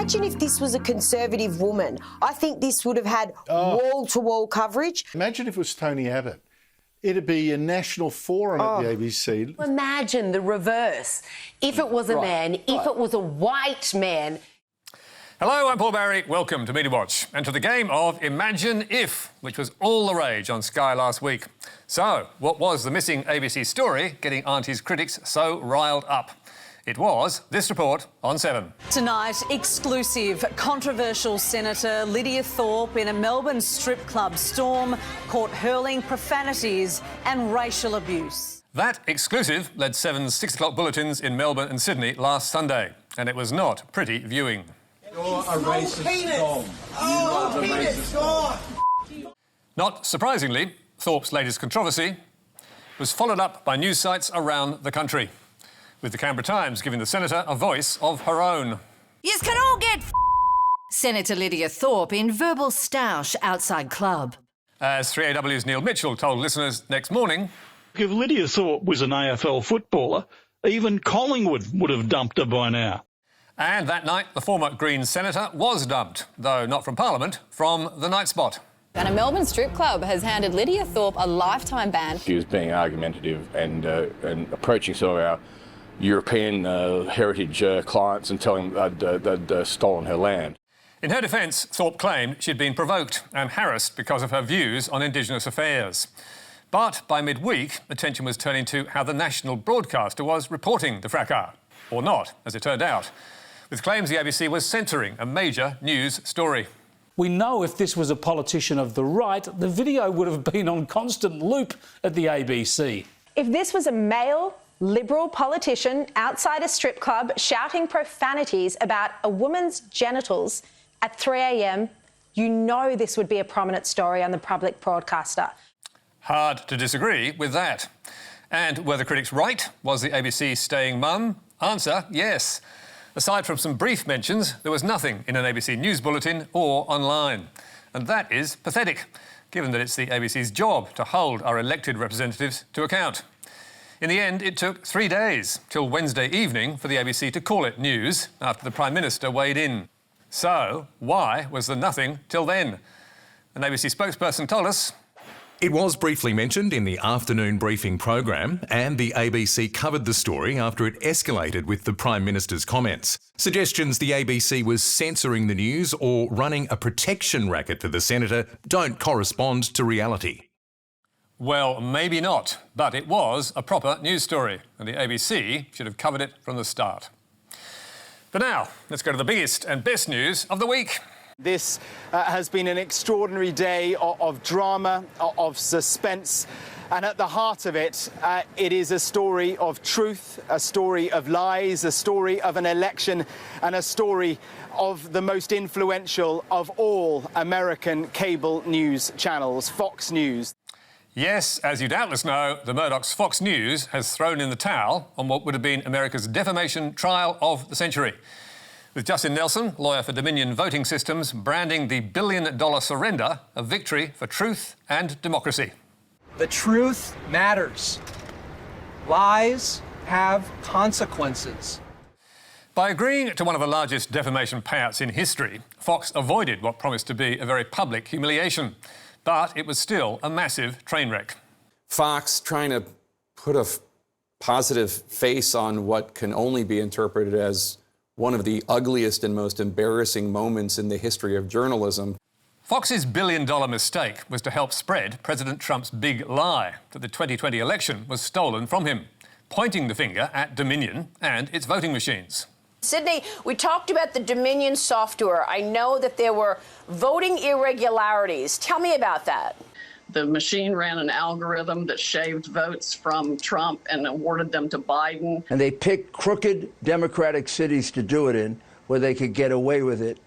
Imagine if this was a Conservative woman. I think this would have had wall-to-wall coverage. Imagine if it was Tony Abbott. It'd be a national forum at the ABC. Imagine the reverse. If it was a man, if it was a white man. Hello, I'm Paul Barry. Welcome to Media Watch and to the game of Imagine If, which was all the rage on Sky last week. So, what was the missing ABC story getting Auntie's critics so riled up? It was this report on 7. Tonight, exclusive. Controversial Senator Lidia Thorpe in a Melbourne strip club storm caught hurling profanities and racial abuse. That exclusive led 7's 6 o'clock bulletins in Melbourne and Sydney last Sunday, and it was not pretty viewing. You're a racist dog. Oh, penis, God! Not surprisingly, Thorpe's latest controversy was followed up by news sites around the country, with the Canberra Times giving the senator a voice of her own. Yous can all get Senator Lidia Thorpe in verbal stoush outside club. As 3AW's Neil Mitchell told listeners next morning, if Lidia Thorpe was an AFL footballer, even Collingwood would have dumped her by now. And that night, the former Greens senator was dumped, though not from Parliament, from the night spot. And a Melbourne strip club has handed Lidia Thorpe a lifetime ban. She was being argumentative and approaching some of our European heritage clients and telling them they'd stolen her land. In her defence, Thorpe claimed she'd been provoked and harassed because of her views on Indigenous affairs. But by midweek, attention was turning to how the national broadcaster was reporting the fracas. Or not, as it turned out, with claims the ABC was censoring a major news story. We know if this was a politician of the right, the video would have been on constant loop at the ABC. If this was a male Liberal politician outside a strip club shouting profanities about a woman's genitals at 3 a.m, you know this would be a prominent story on the public broadcaster. Hard to disagree with that. And were the critics right? Was the ABC staying mum? Answer, yes. Aside from some brief mentions, there was nothing in an ABC News bulletin or online. And that is pathetic, given that it's the ABC's job to hold our elected representatives to account. In the end, it took 3 days, till Wednesday evening, for the ABC to call it news after the Prime Minister weighed in. So, why was there nothing till then? An ABC spokesperson told us, it was briefly mentioned in the afternoon briefing program, and the ABC covered the story after it escalated with the Prime Minister's comments. Suggestions the ABC was censoring the news or running a protection racket for the senator don't correspond to reality. Well, maybe not, but it was a proper news story, and the ABC should have covered it from the start. But now, let's go to the biggest and best news of the week. This has been an extraordinary day of drama, of suspense, and at the heart of it, it is a story of truth, a story of lies, a story of an election, and a story of the most influential of all American cable news channels, Fox News. Yes, as you doubtless know, the Murdoch's Fox News has thrown in the towel on what would have been America's defamation trial of the century, with Justin Nelson, lawyer for Dominion Voting Systems, branding the billion-dollar surrender a victory for truth and democracy. The truth matters. Lies have consequences. By agreeing to one of the largest defamation payouts in history, Fox avoided what promised to be a very public humiliation. But it was still a massive train wreck. Fox trying to put a positive face on what can only be interpreted as one of the ugliest and most embarrassing moments in the history of journalism. Fox's billion-dollar mistake was to help spread President Trump's big lie that the 2020 election was stolen from him, pointing the finger at Dominion and its voting machines. Sydney, we talked about the Dominion software. I know that there were voting irregularities. Tell me about that. The machine ran an algorithm that shaved votes from Trump and awarded them to Biden. And they picked crooked Democratic cities to do it in, where they could get away with it.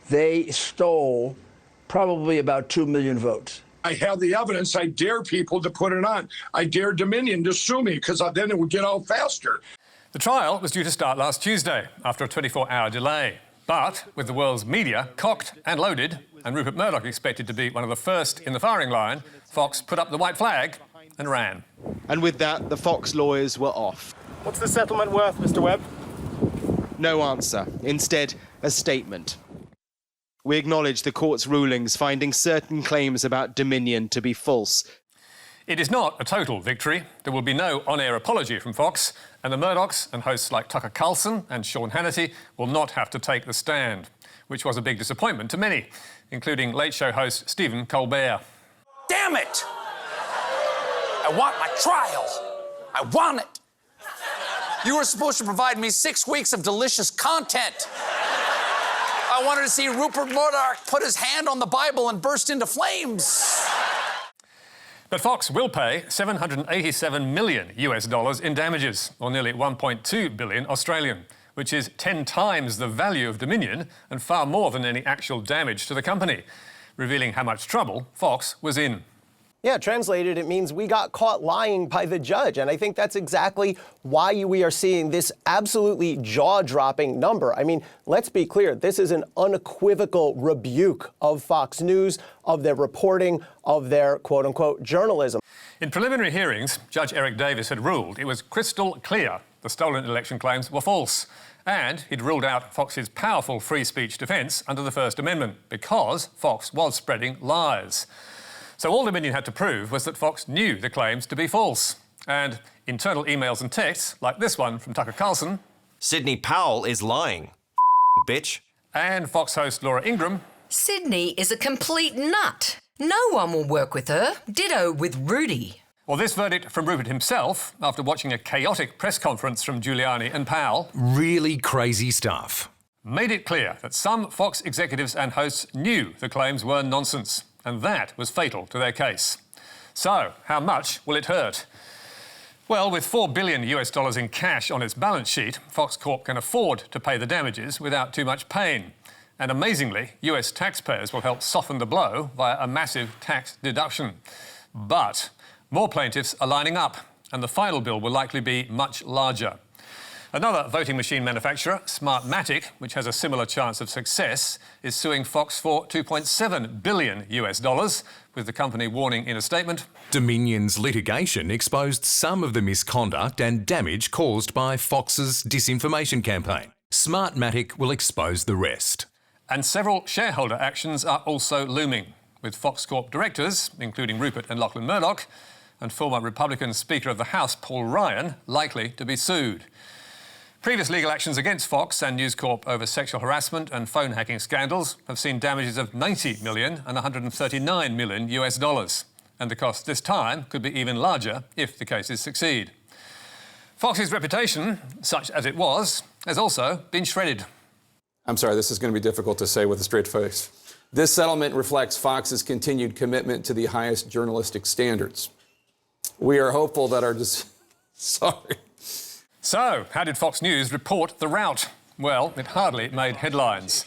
They stole probably about 2 million votes. I have the evidence. I dare people to put it on. I dare Dominion to sue me, because then it would get out faster. The trial was due to start last Tuesday, after a 24-hour delay. But with the world's media cocked and loaded, and Rupert Murdoch expected to be one of the first in the firing line, Fox put up the white flag and ran. And with that, the Fox lawyers were off. What's the settlement worth, Mr. Webb? No answer. Instead, a statement. We acknowledge the court's rulings finding certain claims about Dominion to be false. It is not a total victory. There will be no on-air apology from Fox, and the Murdochs and hosts like Tucker Carlson and Sean Hannity will not have to take the stand, which was a big disappointment to many, including Late Show host Stephen Colbert. Damn it! I want my trial. I want it. You were supposed to provide me 6 weeks of delicious content. I wanted to see Rupert Murdoch put his hand on the Bible and burst into flames. But Fox will pay $787 million in damages, or nearly 1.2 billion Australian, which is 10 times the value of Dominion and far more than any actual damage to the company, revealing how much trouble Fox was in. Yeah, translated, it means we got caught lying by the judge. And I think that's exactly why we are seeing this absolutely jaw-dropping number. I mean, let's be clear. This is an unequivocal rebuke of Fox News, of their reporting, of their quote-unquote journalism. In preliminary hearings, Judge Eric Davis had ruled it was crystal clear the stolen election claims were false. And he'd ruled out Fox's powerful free speech defence under the First Amendment because Fox was spreading lies. So all Dominion had to prove was that Fox knew the claims to be false. And internal emails and texts, like this one from Tucker Carlson. Sidney Powell is lying, bitch. And Fox host Laura Ingraham. Sydney is a complete nut. No one will work with her. Ditto with Rudy. Well, this verdict from Rupert himself, after watching a chaotic press conference from Giuliani and Powell. Really crazy stuff. Made it clear that some Fox executives and hosts knew the claims were nonsense. And that was fatal to their case. So, how much will it hurt? Well, with $4 billion in cash on its balance sheet, Fox Corp can afford to pay the damages without too much pain. And amazingly, US taxpayers will help soften the blow via a massive tax deduction. But more plaintiffs are lining up, and the final bill will likely be much larger. Another voting machine manufacturer, Smartmatic, which has a similar chance of success, is suing Fox for $2.7 billion, with the company warning in a statement. Dominion's litigation exposed some of the misconduct and damage caused by Fox's disinformation campaign. Smartmatic will expose the rest. And several shareholder actions are also looming, with Fox Corp directors, including Rupert and Lachlan Murdoch, and former Republican Speaker of the House Paul Ryan, likely to be sued. Previous legal actions against Fox and News Corp over sexual harassment and phone hacking scandals have seen damages of $90 million and $139 million. And the cost this time could be even larger if the cases succeed. Fox's reputation, such as it was, has also been shredded. I'm sorry, this is going to be difficult to say with a straight face. This settlement reflects Fox's continued commitment to the highest journalistic standards. We are hopeful that our... Sorry. So, how did Fox News report the rout? Well, it hardly made headlines.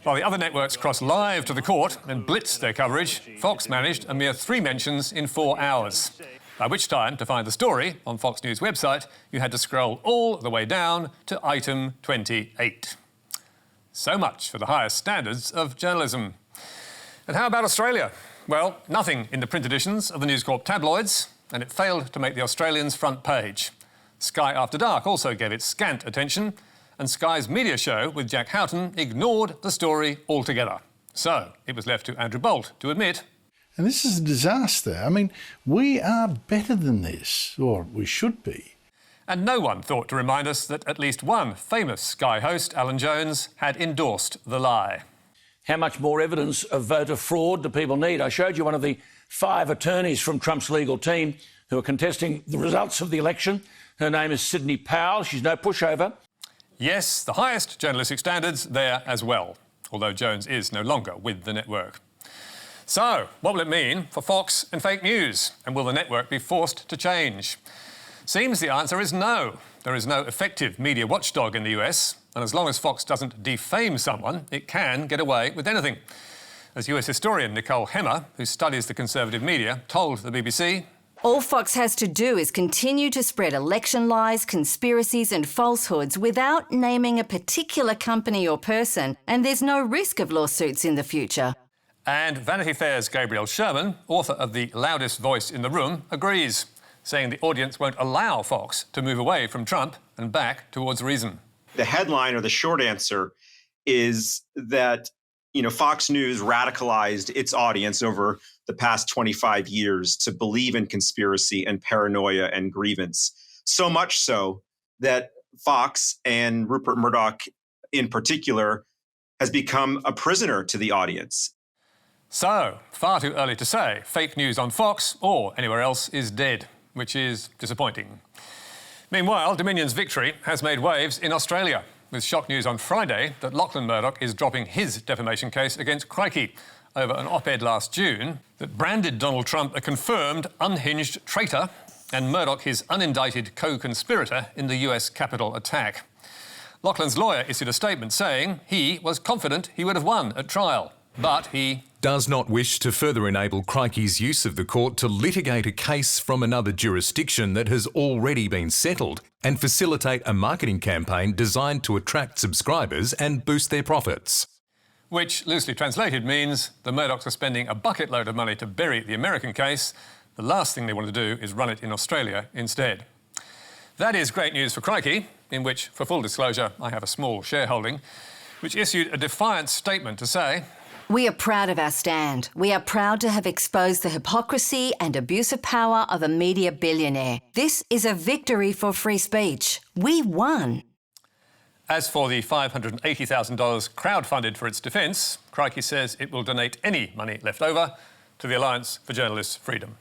While the other networks crossed live to the court and blitzed their coverage, Fox managed a mere 3 mentions in 4 hours. By which time, to find the story on Fox News' website, you had to scroll all the way down to item 28. So much for the highest standards of journalism. And how about Australia? Well, nothing in the print editions of the News Corp tabloids, and it failed to make the Australian's front page. Sky After Dark also gave it scant attention, and Sky's media show with Jack Houghton ignored the story altogether. So it was left to Andrew Bolt to admit. And this is a disaster. I mean, we are better than this, or we should be. And no one thought to remind us that at least one famous Sky host, Alan Jones, had endorsed the lie. How much more evidence of voter fraud do people need? I showed you one of the 5 attorneys from Trump's legal team who are contesting the results of the election. Her name is Sidney Powell. She's no pushover. Yes, the highest journalistic standards there as well, although Jones is no longer with the network. So, what will it mean for Fox and fake news? And will the network be forced to change? Seems the answer is no. There is no effective media watchdog in the US, and as long as Fox doesn't defame someone, it can get away with anything. As US historian Nicole Hemmer, who studies the conservative media, told the BBC, all Fox has to do is continue to spread election lies, conspiracies and falsehoods without naming a particular company or person, and there's no risk of lawsuits in the future. And Vanity Fair's Gabrielle Sherman, author of The Loudest Voice in the Room, agrees, saying the audience won't allow Fox to move away from Trump and back towards reason. The headline or the short answer is that, Fox News radicalized its audience over the past 25 years to believe in conspiracy and paranoia and grievance. So much so that Fox and Rupert Murdoch in particular has become a prisoner to the audience. So, far too early to say fake news on Fox or anywhere else is dead, which is disappointing. Meanwhile, Dominion's victory has made waves in Australia, with shock news on Friday that Lachlan Murdoch is dropping his defamation case against Crikey over an op-ed last June that branded Donald Trump a confirmed unhinged traitor and Murdoch his unindicted co-conspirator in the US Capitol attack. Lachlan's lawyer issued a statement saying he was confident he would have won at trial, but he does not wish to further enable Crikey's use of the court to litigate a case from another jurisdiction that has already been settled and facilitate a marketing campaign designed to attract subscribers and boost their profits. Which, loosely translated, means the Murdochs are spending a bucket load of money to bury the American case. The last thing they want to do is run it in Australia instead. That is great news for Crikey, in which, for full disclosure, I have a small shareholding, which issued a defiant statement to say, "We are proud of our stand. We are proud to have exposed the hypocrisy and abuse of power of a media billionaire. This is a victory for free speech. We won." As for the $580,000 crowdfunded for its defence, Crikey says it will donate any money left over to the Alliance for Journalists' Freedom.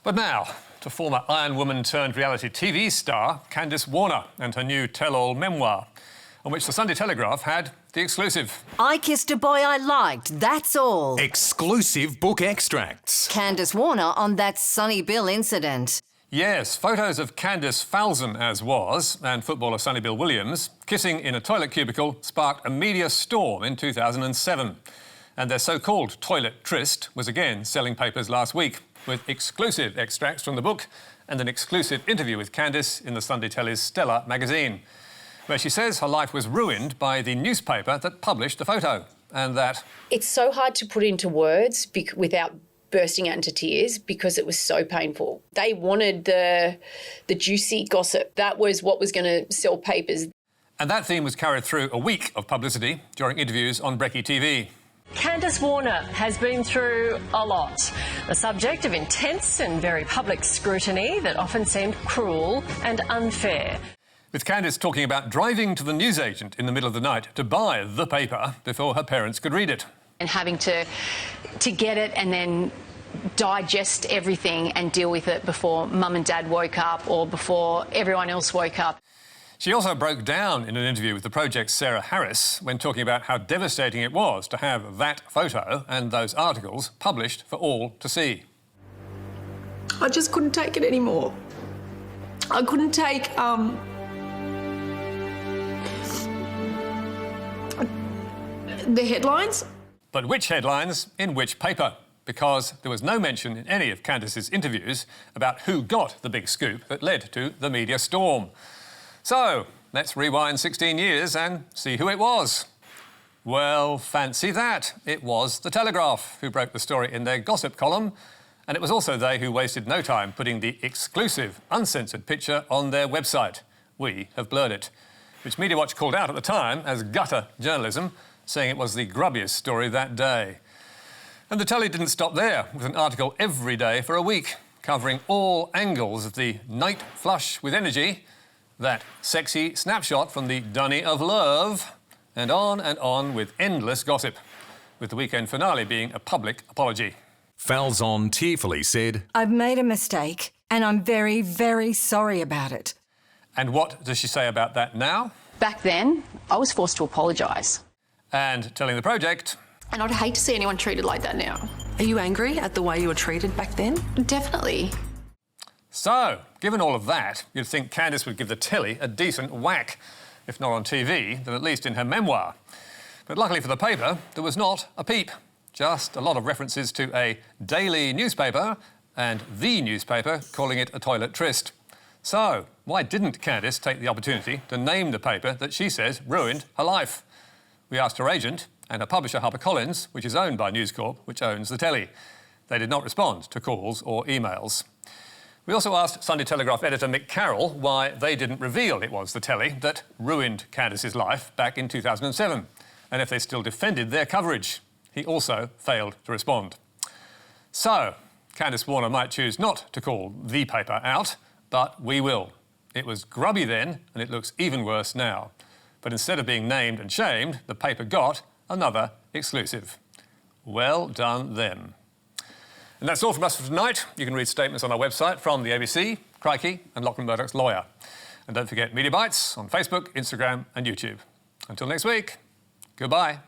But now, to former Iron Woman-turned-reality TV star Candice Warner and her new tell-all memoir, on which the Sunday Telegraph had the exclusive. I kissed a boy I liked, that's all. Exclusive book extracts. Candice Warner on that Sonny Bill incident. Yes, photos of Candice Falzon as was, and footballer Sonny Bill Williams, kissing in a toilet cubicle sparked a media storm in 2007. And their so-called toilet tryst was again selling papers last week, with exclusive extracts from the book and an exclusive interview with Candice in the Sunday Telly's Stella magazine, where she says her life was ruined by the newspaper that published the photo, and that it's so hard to put into words without bursting out into tears because it was so painful. They wanted the juicy gossip. That was what was going to sell papers. And that theme was carried through a week of publicity during interviews on Brekkie TV. Candice Warner has been through a lot, the subject of intense and very public scrutiny that often seemed cruel and unfair. With Candice talking about driving to the newsagent in the middle of the night to buy the paper before her parents could read it. And having to get it and then digest everything and deal with it before mum and dad woke up or before everyone else woke up. She also broke down in an interview with the Project's Sarah Harris when talking about how devastating it was to have that photo and those articles published for all to see. I just couldn't take it anymore. I couldn't take the headlines. But which headlines in which paper? Because there was no mention in any of Candice's interviews about who got the big scoop that led to the media storm. So, let's rewind 16 years and see who it was. Well, fancy that. It was The Telegraph who broke the story in their gossip column, and it was also they who wasted no time putting the exclusive, uncensored picture on their website. We have blurred it, which Media Watch called out at the time as gutter journalism, saying it was the grubbiest story that day. And the Telly didn't stop there, with an article every day for a week, covering all angles of the night flush with energy, that sexy snapshot from the dunny of love, and on with endless gossip, with the weekend finale being a public apology. Falzon tearfully said, "I've made a mistake and I'm very, very sorry about it." And what does she say about that now? Back then, I was forced to apologise. And telling the Project, And I'd hate to see anyone treated like that now. Are you angry at the way you were treated back then? Definitely. So, given all of that, you'd think Candice would give the Telly a decent whack. If not on TV, then at least in her memoir. But luckily for the paper, there was not a peep. Just a lot of references to a daily newspaper and the newspaper calling it a toilet tryst. So, why didn't Candice take the opportunity to name the paper that she says ruined her life? We asked her agent and her publisher HarperCollins, which is owned by News Corp, which owns the Telly. They did not respond to calls or emails. We also asked Sunday Telegraph editor Mick Carroll why they didn't reveal it was the telly that ruined Candice's life back in 2007, and if they still defended their coverage. He also failed to respond. So, Candice Warner might choose not to call the paper out, but we will. It was grubby then, and it looks even worse now. But instead of being named and shamed, the paper got another exclusive. Well done them. And that's all from us for tonight. You can read statements on our website from the ABC, Crikey and Lachlan Murdoch's lawyer. And don't forget Media Bites on Facebook, Instagram and YouTube. Until next week, goodbye.